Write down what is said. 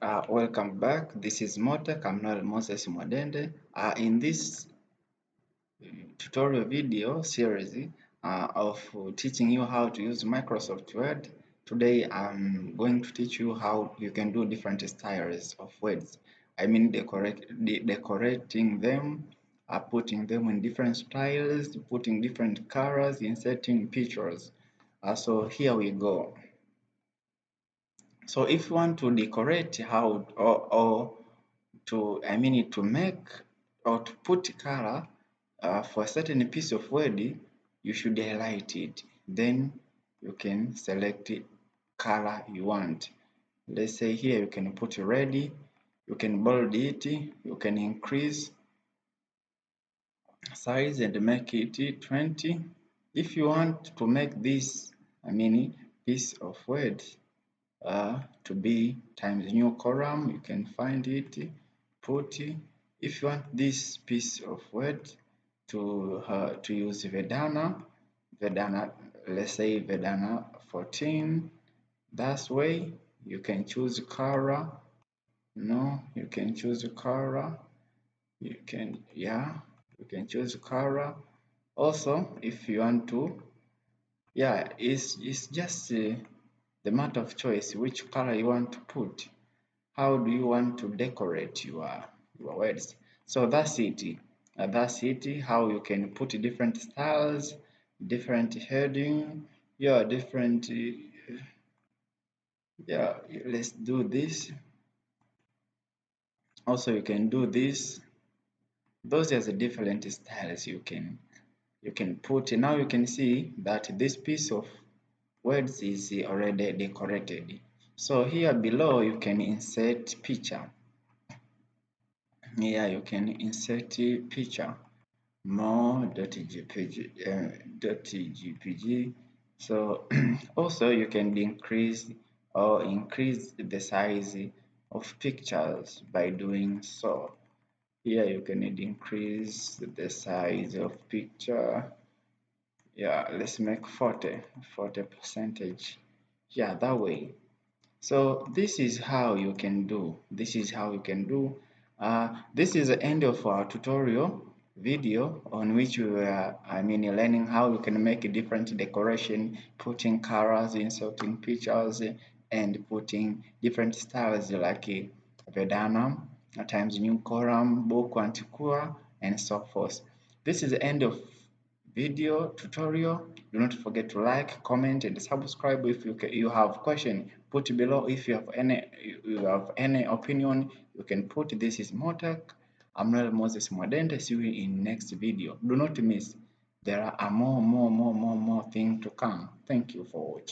Welcome back. This is Motek. I'm not Moses Mwadende. In this tutorial video series of teaching you how to use Microsoft Word, today I'm going to teach you how you can do different styles of words. I mean decorating them, putting them in different styles, putting different colors, inserting pictures. So here we go. So if you want to decorate how or to make or to put color for a certain piece of word, you should highlight it. Then you can select the color you want. Let's say here you can put red, you can bold it, you can increase size and make it 20. If you want to make this, piece of word to be times new column, you can find it, put. If you want this piece of word to use Vedana, let's say Vedana 14, that way you can choose color. No, you can choose color. You can choose color. Also, if you want to, it's just the matter of choice which color you want to put. How do you want to decorate your words? So that's it. That's it. How you can put different styles, different heading. Different. Let's do this. Also, you can do this. Those are the different styles you can put. Now you can see that this piece of words is already decorated. So here below you can insert picture. Here you can insert picture more.jpg. So also you can increase the size of pictures by doing so. Here you can increase the size of picture. Let's make 40 percentage. That way. So this is how you can do. This is the end of our tutorial video on which we were learning how you can make a different decoration, putting colors, inserting pictures, and putting different styles like Vedana, at times new column, book antiqua, and so forth. This is the end of video tutorial. Do not forget to like, comment, and subscribe. If you have question, put below. If you have any opinion, you can put. This is Motek. I'm not Moses Mwadende. See you in next video. Do not miss. There are more things to come. Thank you for watching.